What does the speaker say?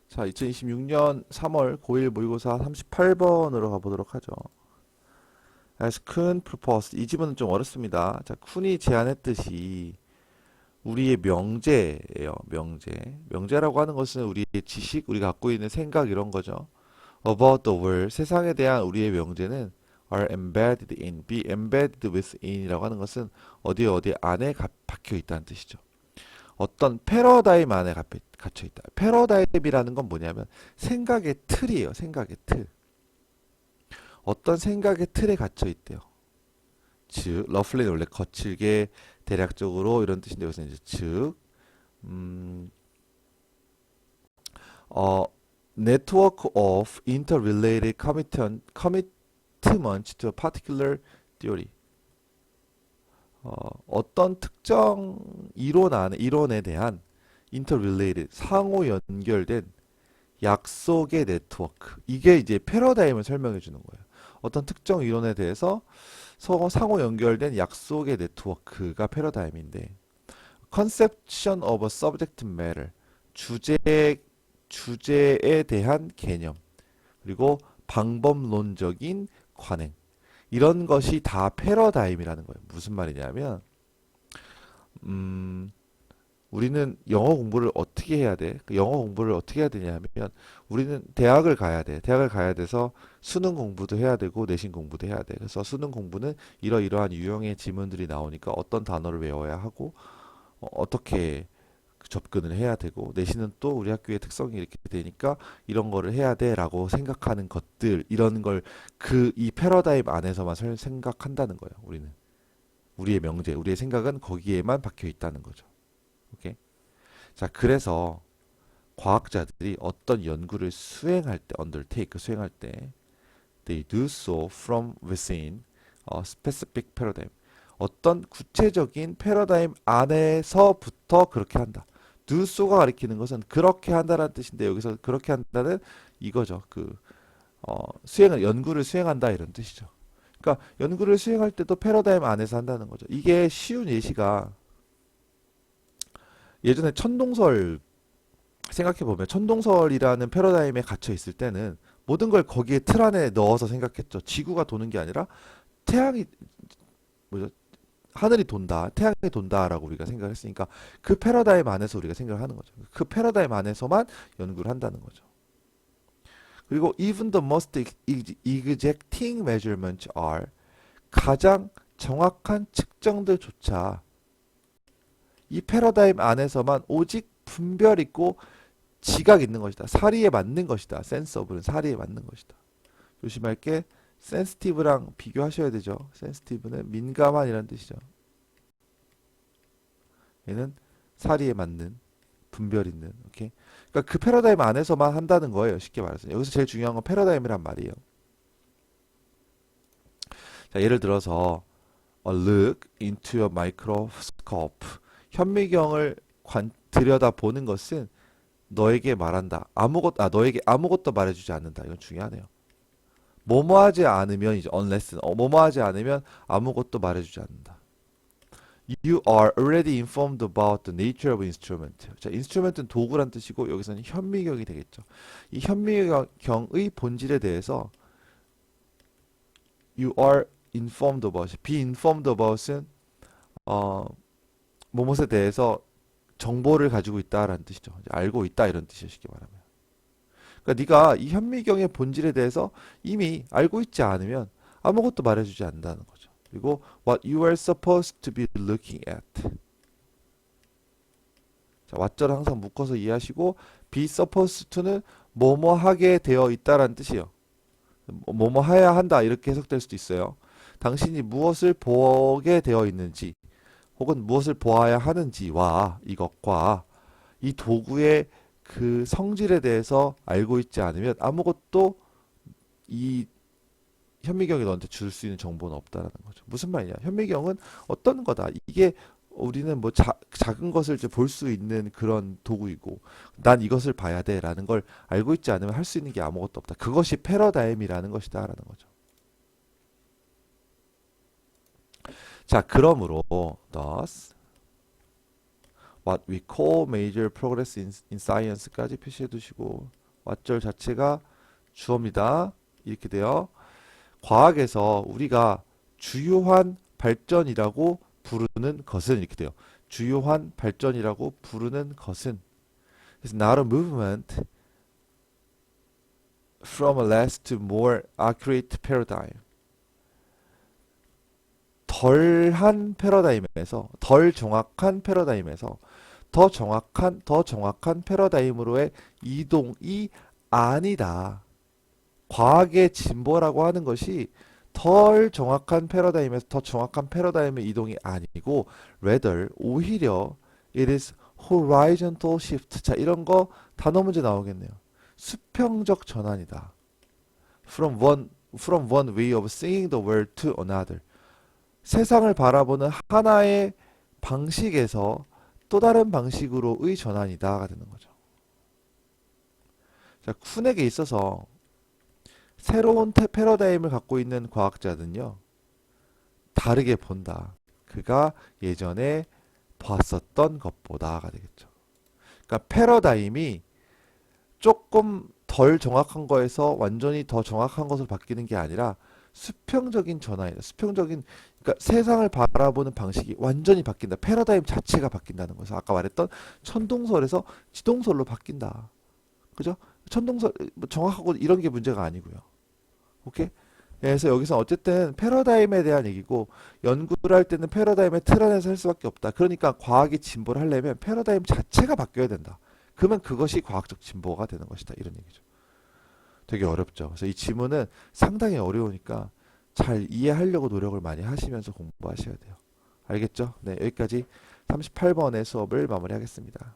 자, 2026년 3월 고1 모의고사 38번으로 가보도록 하죠. As Kuhn proposed. 이 지문은 좀 어렵습니다. 자, 쿤이 제안했듯이 우리의 명제예요. 명제. 명제라고 하는 것은 우리의 지식, 우리가 갖고 있는 생각 이런 거죠. About the world. 세상에 대한 우리의 명제는 are embedded in, be embedded within이라고 하는 것은 어디 안에 박혀 있다는 뜻이죠. 어떤 패러다임 안에 갇혀 있다. 패러다임이라는 건 뭐냐면 생각의 틀이에요. 생각의 틀. 어떤 생각의 틀에 갇혀 있대요. 즉, 러플리는 원래 거칠게 대략적으로 이런 뜻인데 여기서 이제 즉, 음, 어, network of interrelated commitments to a particular theory. 어떤 특정 이론에 대한 interrelated 상호 연결된 약속의 네트워크. 이게 이제 패러다임을 설명해 주는 거예요. 어떤 특정 이론에 대해서 상호 연결된 약속의 네트워크가 패러다임인데, conception of a subject matter. 주제, 주제에 대한 개념. 그리고 방법론적인 관행. 이런 것이 다 패러다임이라는 거예요. 무슨 말이냐면, 음, 우리는 영어 공부를 어떻게 해야 돼? 그 영어 공부를 어떻게 해야 되냐면 우리는 대학을 가야 돼. 대학을 가야 돼서 수능 공부도 해야 되고 내신 공부도 해야 돼. 그래서 수능 공부는 이러이러한 유형의 지문들이 나오니까 어떤 단어를 외워야 하고 떻게 접근을 해야 되고 내신은 또 우리 학교의 특성이 이렇게 되니까 이런 거를 해야 돼라고 생각하는 것들 이런 걸 그 이 패러다임 안에서만 생각한다는 거예요. 우리는 우리의 명제, 우리의 생각은 거기에만 박혀 있다는 거죠. 오케이? 자, 그래서 과학자들이 어떤 연구를 수행할 때, undertake, 수행할 때, they do so from within a specific paradigm. 어떤 구체적인 패러다임 안에서부터 그렇게 한다. do so가 가리키는 것은 그렇게 한다라는 뜻인데 여기서 그렇게 한다는 이거죠. 연구를 수행한다 이런 뜻이죠. 그러니까 연구를 수행할 때도 패러다임 안에서 한다는 거죠. 이게 쉬운 예시가 예전에 천동설 생각해보면 천동설이라는 패러다임에 갇혀 있을 때는 모든 걸 거기에 틀 안에 넣어서 생각했죠. 지구가 도는 게 아니라 태양이 뭐죠? 하늘이 돈다, 태양이 돈다라고 우리가 생각을 했으니까 그 패러다임 안에서 우리가 생각을 하는 거죠. 그 패러다임 안에서만 연구를 한다는 거죠. 그리고 even the most exacting measurements are 가장 정확한 측정들조차 이 패러다임 안에서만 오직 분별 있고 지각 있는 것이다. 사리에 맞는 것이다. 센스 오브는 사리에 맞는 것이다. 조심할 게 센스티브랑 비교하셔야 되죠. 센스티브는 민감한이라는 뜻이죠. 얘는 사리에 맞는 분별 있는. 오케이. 그러니까 그 패러다임 안에서만 한다는 거예요. 쉽게 말해서. 여기서 제일 중요한 건 패러다임이란 말이에요. 자, 예를 들어서 look into a microscope. 현미경을 들여다 보는 것은 너에게 말한다. 너에게 아무것도 말해주지 않는다. 이건 중요하네요. 뭐뭐 하지 않으면 이제 unless 뭐뭐 하지 않으면 아무것도 말해주지 않는다. You are already informed about the nature of instrument. 자, instrument은 도구란 뜻이고 여기서는 현미경이 되겠죠. 이 현미경의 본질에 대해서 you are informed about, be informed about은 어, 뭐뭇에 대해서 정보를 가지고 있다라는 뜻이죠. 알고 있다 이런 뜻이죠. 쉽게 말하면. 그러니까 네가 이 현미경의 본질에 대해서 이미 알고 있지 않으면 아무것도 말해주지 않는다는 거죠. 그리고 what you are supposed to be looking at. 자, what절을 항상 묶어서 이해하시고 be supposed to는 뭐뭐 하게 되어 있다라는 뜻이에요. 뭐뭐 해야 한다 이렇게 해석될 수도 있어요. 당신이 무엇을 보게 되어 있는지 혹은 무엇을 보아야 하는지와 이것과 이 도구의 그 성질에 대해서 알고 있지 않으면 아무것도 이 현미경이 너한테 줄 수 있는 정보는 없다라는 거죠. 무슨 말이냐? 현미경은 어떤 거다. 이게 우리는 뭐 작은 것을 볼 수 있는 그런 도구이고 난 이것을 봐야 돼라는 걸 알고 있지 않으면 할 수 있는 게 아무것도 없다. 그것이 패러다임이라는 것이다라는 거죠. 자, 그러므로 thus what we call major progress in science까지 표시해 두시고 what절 자체가 주어입니다. 이렇게 돼요. 과학에서 우리가 주요한 발전이라고 부르는 것은 이렇게 돼요. 주요한 발전이라고 부르는 것은 is not a movement from a less to more accurate paradigm. 덜한 패러다임에서 덜 정확한 패러다임에서 더 정확한 패러다임으로의 이동이 아니다. 과학의 진보라고 하는 것이 덜 정확한 패러다임에서 더 정확한 패러다임의 이동이 아니고 rather 오히려 it is horizontal shift. 자, 이런 거 단어 문제 나오겠네요. 수평적 전환이다. from one way of seeing the world to another. 세상을 바라보는 하나의 방식에서 또 다른 방식으로의 전환이다가 되는 거죠. 자, 쿤에게 있어서 새로운 패러다임을 갖고 있는 과학자는요, 다르게 본다. 그가 예전에 봤었던 것보다가 되겠죠. 그러니까 패러다임이 조금 덜 정확한 거에서 완전히 더 정확한 것으로 바뀌는 게 아니라 수평적인 전환이다. 그러니까 세상을 바라보는 방식이 완전히 바뀐다. 패러다임 자체가 바뀐다는 거죠. 아까 말했던 천동설에서 지동설로 바뀐다. 그죠? 천동설 정확하고 이런 게 문제가 아니고요. 오케이? 그래서 여기서 어쨌든 패러다임에 대한 얘기고 연구를 할 때는 패러다임의 틀 안에서 할 수밖에 없다. 그러니까 과학이 진보를 하려면 패러다임 자체가 바뀌어야 된다. 그러면 그것이 과학적 진보가 되는 것이다. 이런 얘기죠. 되게 어렵죠. 그래서 이 지문은 상당히 어려우니까 잘 이해하려고 노력을 많이 하시면서 공부하셔야 돼요. 알겠죠? 네, 여기까지 38번의 수업을 마무리하겠습니다.